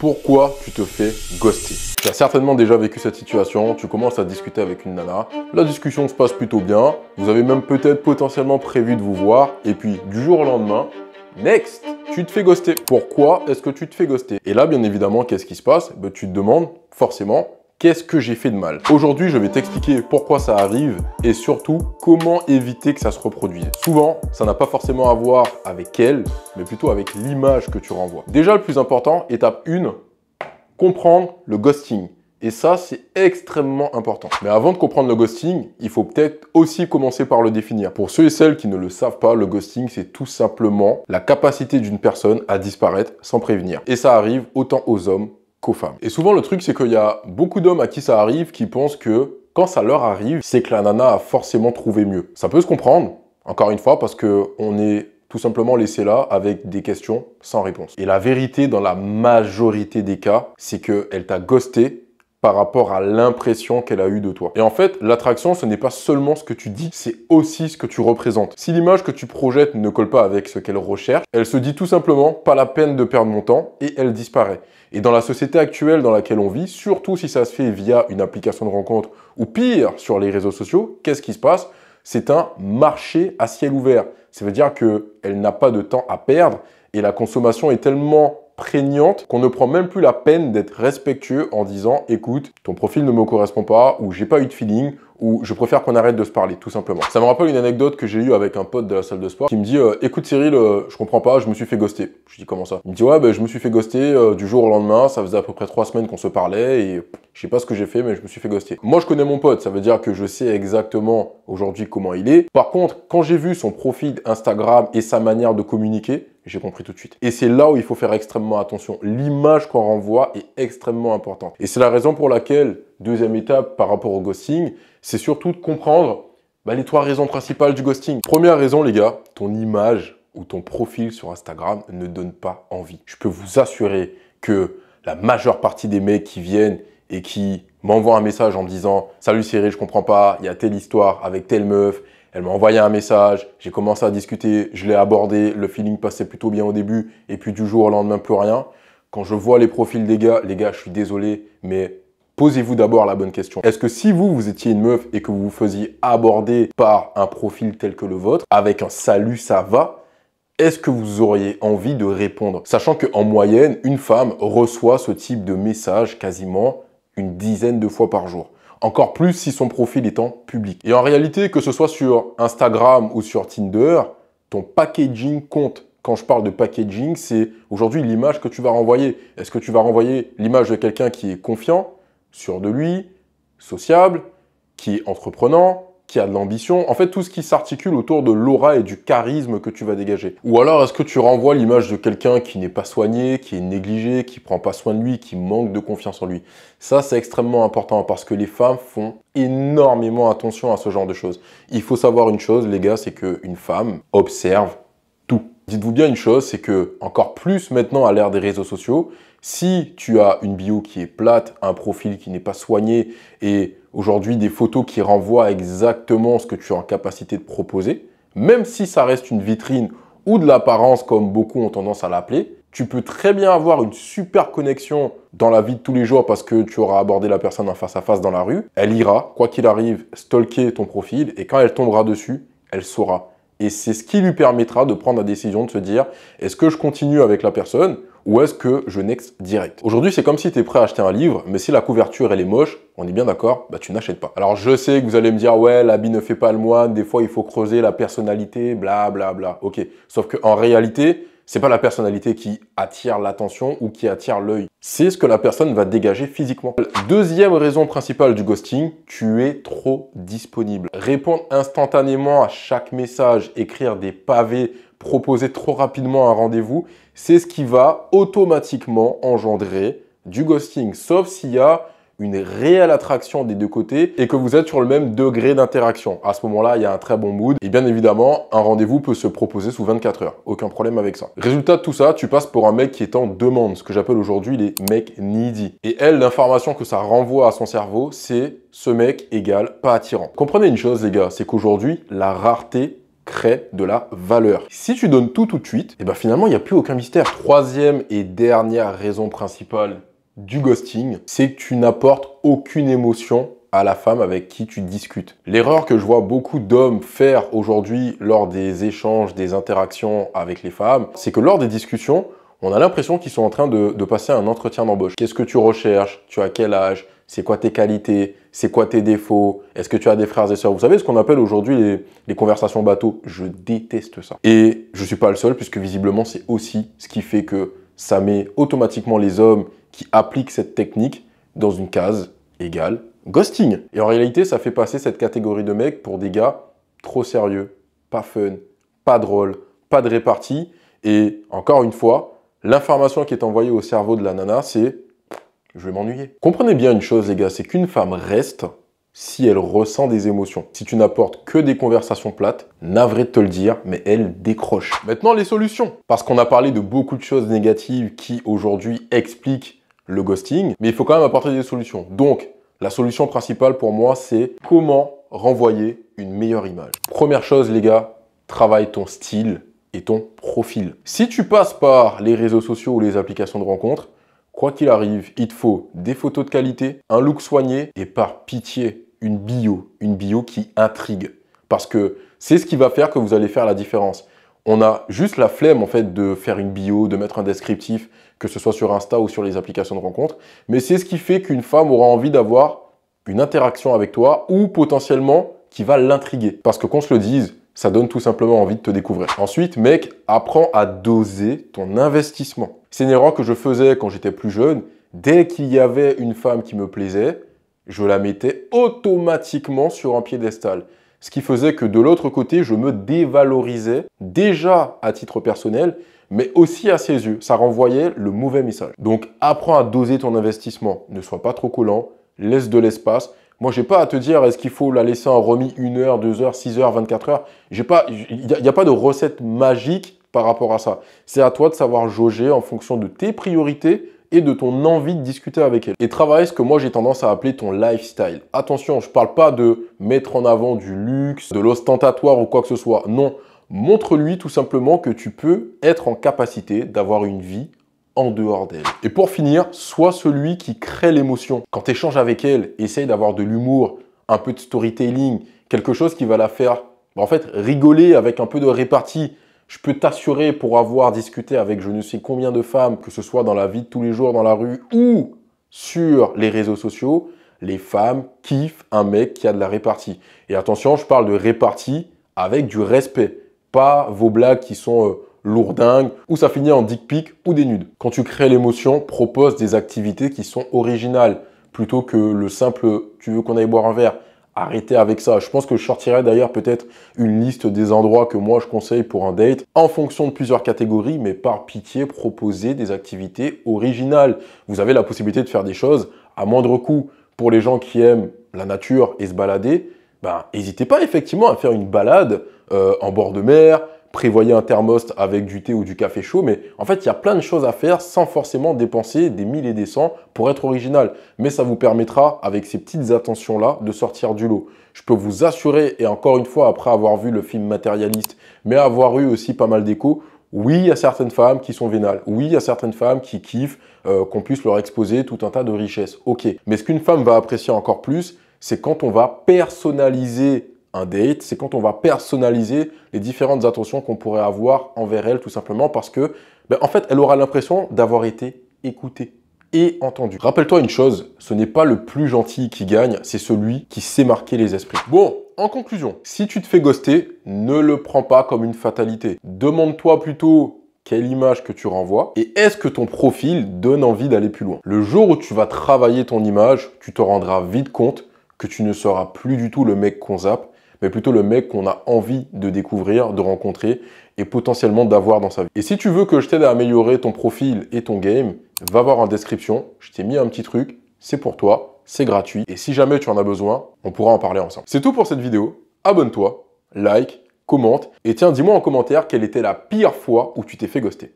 Pourquoi tu te fais ghoster? Tu as certainement déjà vécu cette situation, tu commences à discuter avec une nana, la discussion se passe plutôt bien, vous avez même peut-être potentiellement prévu de vous voir, et puis du jour au lendemain, next, tu te fais ghoster. Pourquoi est-ce que tu te fais ghoster? Et là, bien évidemment, qu'est-ce qui se passe? Tu te demandes forcément, qu'est-ce que j'ai fait de mal? Aujourd'hui, je vais t'expliquer pourquoi ça arrive et surtout comment éviter que ça se reproduise. Souvent, ça n'a pas forcément à voir avec elle, mais plutôt avec l'image que tu renvoies. Déjà, le plus important, étape 1, comprendre le ghosting. Et ça, c'est extrêmement important. Mais avant de comprendre le ghosting, il faut peut-être aussi commencer par le définir. Pour ceux et celles qui ne le savent pas, le ghosting, c'est tout simplement la capacité d'une personne à disparaître sans prévenir. Et ça arrive autant aux hommes qu'aux femmes. Et souvent, le truc, c'est qu'il y a beaucoup d'hommes à qui ça arrive qui pensent que quand ça leur arrive, c'est que la nana a forcément trouvé mieux. Ça peut se comprendre, encore une fois, parce qu'on est tout simplement laissé là avec des questions sans réponse. Et la vérité, dans la majorité des cas, c'est qu'elle t'a ghosté par rapport à l'impression qu'elle a eue de toi. Et en fait, l'attraction, ce n'est pas seulement ce que tu dis, c'est aussi ce que tu représentes. Si l'image que tu projettes ne colle pas avec ce qu'elle recherche, elle se dit tout simplement, pas la peine de perdre mon temps, et elle disparaît. Et dans la société actuelle dans laquelle on vit, surtout si ça se fait via une application de rencontre, ou pire, sur les réseaux sociaux, qu'est-ce qui se passe? C'est un marché à ciel ouvert. Ça veut dire qu'elle n'a pas de temps à perdre, et la consommation est tellement prégnante qu'on ne prend même plus la peine d'être respectueux en disant « Écoute, ton profil ne me correspond pas » ou « J'ai pas eu de feeling » ou « Je préfère qu'on arrête de se parler », tout simplement. Ça me rappelle une anecdote que j'ai eue avec un pote de la salle de sport qui me dit « Écoute Cyril, je comprends pas, je me suis fait ghoster. » Je dis « Comment ça ?» Il me dit « Ouais, je me suis fait ghoster du jour au lendemain, ça faisait à peu près 3 semaines qu'on se parlait et je sais pas ce que j'ai fait, mais je me suis fait ghoster. » Moi, je connais mon pote, ça veut dire que je sais exactement aujourd'hui comment il est. Par contre, quand j'ai vu son profil Instagram et sa manière de communiquer, j'ai compris tout de suite. Et c'est là où il faut faire extrêmement attention. L'image qu'on renvoie est extrêmement importante. Et c'est la raison pour laquelle, deuxième étape par rapport au ghosting, c'est surtout de comprendre les 3 raisons principales du ghosting. Première raison, les gars, ton image ou ton profil sur Instagram ne donne pas envie. Je peux vous assurer que la majeure partie des mecs qui viennent et qui m'envoient un message en me disant « Salut Cyril, je comprends pas, il y a telle histoire avec telle meuf, elle m'a envoyé un message, j'ai commencé à discuter, je l'ai abordé, le feeling passait plutôt bien au début, et puis du jour au lendemain, plus rien. » Quand je vois les profils des gars, les gars, je suis désolé, mais posez-vous d'abord la bonne question. Est-ce que si vous étiez une meuf et que vous vous faisiez aborder par un profil tel que le vôtre, avec un « salut, ça va », est-ce que vous auriez envie de répondre? Sachant qu'en moyenne, une femme reçoit ce type de message quasiment une dizaine de fois par jour. Encore plus si son profil est en public. Et en réalité, que ce soit sur Instagram ou sur Tinder, ton packaging compte. Quand je parle de packaging, c'est aujourd'hui l'image que tu vas renvoyer. Est-ce que tu vas renvoyer l'image de quelqu'un qui est confiant, sûr de lui, sociable, qui est entreprenant, qui a de l'ambition, en fait tout ce qui s'articule autour de l'aura et du charisme que tu vas dégager. Ou alors est-ce que tu renvoies l'image de quelqu'un qui n'est pas soigné, qui est négligé, qui prend pas soin de lui, qui manque de confiance en lui? Ça c'est extrêmement important parce que les femmes font énormément attention à ce genre de choses. Il faut savoir une chose les gars, c'est qu'une femme observe tout. Dites-vous bien une chose, c'est que encore plus maintenant à l'ère des réseaux sociaux, si tu as une bio qui est plate, un profil qui n'est pas soigné et aujourd'hui des photos qui renvoient exactement ce que tu es en capacité de proposer, même si ça reste une vitrine ou de l'apparence comme beaucoup ont tendance à l'appeler, tu peux très bien avoir une super connexion dans la vie de tous les jours parce que tu auras abordé la personne en face à face dans la rue. Elle ira, quoi qu'il arrive, stalker ton profil et quand elle tombera dessus, elle saura. Et c'est ce qui lui permettra de prendre la décision de se dire « Est-ce que je continue avec la personne ou est-ce que je next direct ?» Aujourd'hui, c'est comme si tu es prêt à acheter un livre, mais si la couverture elle est moche, on est bien d'accord, tu n'achètes pas. Alors je sais que vous allez me dire « Ouais, l'habit ne fait pas le moine, des fois il faut creuser la personnalité, bla bla bla. » Ok, sauf qu'en réalité, c'est pas la personnalité qui attire l'attention ou qui attire l'œil. C'est ce que la personne va dégager physiquement. Deuxième raison principale du ghosting, tu es trop disponible. Répondre instantanément à chaque message, écrire des pavés, proposer trop rapidement un rendez-vous, c'est ce qui va automatiquement engendrer du ghosting. Sauf s'il y a une réelle attraction des deux côtés et que vous êtes sur le même degré d'interaction. À ce moment-là, il y a un très bon mood et bien évidemment, un rendez-vous peut se proposer sous 24 heures. Aucun problème avec ça. Résultat de tout ça, tu passes pour un mec qui est en demande, ce que j'appelle aujourd'hui les mecs needy. Et elle, l'information que ça renvoie à son cerveau, c'est ce mec égale pas attirant. Comprenez une chose les gars, c'est qu'aujourd'hui, la rareté crée de la valeur. Si tu donnes tout de suite, et ben finalement, il n'y a plus aucun mystère. Troisième et dernière raison principale du ghosting, c'est que tu n'apportes aucune émotion à la femme avec qui tu discutes. L'erreur que je vois beaucoup d'hommes faire aujourd'hui lors des échanges, des interactions avec les femmes, c'est que lors des discussions, on a l'impression qu'ils sont en train de passer un entretien d'embauche. Qu'est-ce que tu recherches? Tu as quel âge? C'est quoi tes qualités? C'est quoi tes défauts? Est-ce que tu as des frères et sœurs? Vous savez ce qu'on appelle aujourd'hui les conversations bateau? Je déteste ça. Et je ne suis pas le seul, puisque visiblement, c'est aussi ce qui fait que ça met automatiquement les hommes qui appliquent cette technique dans une case égale ghosting. Et en réalité, ça fait passer cette catégorie de mecs pour des gars trop sérieux, pas fun, pas drôle, pas de répartie. Et encore une fois, l'information qui est envoyée au cerveau de la nana, c'est « je vais m'ennuyer ». Comprenez bien une chose, les gars, c'est qu'une femme reste si elle ressent des émotions. Si tu n'apportes que des conversations plates, navré de te le dire, mais elle décroche. Maintenant, les solutions. Parce qu'on a parlé de beaucoup de choses négatives qui, aujourd'hui, expliquent le ghosting, mais il faut quand même apporter des solutions. Donc, la solution principale pour moi, c'est comment renvoyer une meilleure image. Première chose, les gars, travaille ton style et ton profil. Si tu passes par les réseaux sociaux ou les applications de rencontres, quoi qu'il arrive, il te faut des photos de qualité, un look soigné et par pitié, une bio qui intrigue. Parce que c'est ce qui va faire que vous allez faire la différence. On a juste la flemme en fait de faire une bio, de mettre un descriptif, que ce soit sur Insta ou sur les applications de rencontres. Mais c'est ce qui fait qu'une femme aura envie d'avoir une interaction avec toi ou potentiellement qui va l'intriguer. Parce que qu'on se le dise, ça donne tout simplement envie de te découvrir. Ensuite, mec, apprends à doser ton investissement. C'est une erreur que je faisais quand j'étais plus jeune. Dès qu'il y avait une femme qui me plaisait, je la mettais automatiquement sur un piédestal. Ce qui faisait que de l'autre côté, je me dévalorisais déjà à titre personnel, mais aussi à ses yeux. Ça renvoyait le mauvais message. Donc, apprends à doser ton investissement. Ne sois pas trop collant, laisse de l'espace. Moi, je n'ai pas à te dire, est-ce qu'il faut la laisser en remis 1 heure, 2 heures, 6 heures, 24 heures. Il n'y a pas de recette magique par rapport à ça. C'est à toi de savoir jauger en fonction de tes priorités et de ton envie de discuter avec elle. Et travailler ce que moi j'ai tendance à appeler ton lifestyle. Attention, je ne parle pas de mettre en avant du luxe, de l'ostentatoire ou quoi que ce soit. Non, montre-lui tout simplement que tu peux être en capacité d'avoir une vie en dehors d'elle. Et pour finir, sois celui qui crée l'émotion. Quand tu échanges avec elle, essaye d'avoir de l'humour, un peu de storytelling, quelque chose qui va la faire en fait rigoler avec un peu de répartie. Je peux t'assurer, pour avoir discuté avec je ne sais combien de femmes, que ce soit dans la vie de tous les jours, dans la rue ou sur les réseaux sociaux, les femmes kiffent un mec qui a de la répartie. Et attention, je parle de répartie avec du respect. Pas vos blagues qui sont lourdingues, ou ça finit en dick pic ou des nudes. Quand tu crées l'émotion, propose des activités qui sont originales, plutôt que le simple « tu veux qu'on aille boire un verre ». Arrêtez avec ça. Je pense que je sortirai d'ailleurs peut-être une liste des endroits que moi je conseille pour un date en fonction de plusieurs catégories, mais par pitié, proposez des activités originales. Vous avez la possibilité de faire des choses à moindre coût. Pour les gens qui aiment la nature et se balader, n'hésitez pas effectivement à faire une balade en bord de mer. Prévoyez un thermos avec du thé ou du café chaud, mais en fait, il y a plein de choses à faire sans forcément dépenser des 1000 et des 100 pour être original. Mais ça vous permettra, avec ces petites attentions-là, de sortir du lot. Je peux vous assurer, et encore une fois, après avoir vu le film Matérialiste, mais avoir eu aussi pas mal d'échos, oui, il y a certaines femmes qui sont vénales. Oui, il y a certaines femmes qui kiffent qu'on puisse leur exposer tout un tas de richesses. Ok, mais ce qu'une femme va apprécier encore plus, c'est quand on va personnaliser un date, c'est quand on va personnaliser les différentes attentions qu'on pourrait avoir envers elle, tout simplement parce que, en fait, elle aura l'impression d'avoir été écoutée et entendue. Rappelle-toi une chose, ce n'est pas le plus gentil qui gagne, c'est celui qui sait marquer les esprits. Bon, en conclusion, si tu te fais ghoster, ne le prends pas comme une fatalité. Demande-toi plutôt quelle image que tu renvoies et est-ce que ton profil donne envie d'aller plus loin. Le jour où tu vas travailler ton image, tu te rendras vite compte que tu ne seras plus du tout le mec qu'on zappe, mais plutôt le mec qu'on a envie de découvrir, de rencontrer et potentiellement d'avoir dans sa vie. Et si tu veux que je t'aide à améliorer ton profil et ton game, va voir en description, je t'ai mis un petit truc, c'est pour toi, c'est gratuit. Et si jamais tu en as besoin, on pourra en parler ensemble. C'est tout pour cette vidéo, abonne-toi, like, commente, et tiens, dis-moi en commentaire quelle était la pire fois où tu t'es fait ghoster.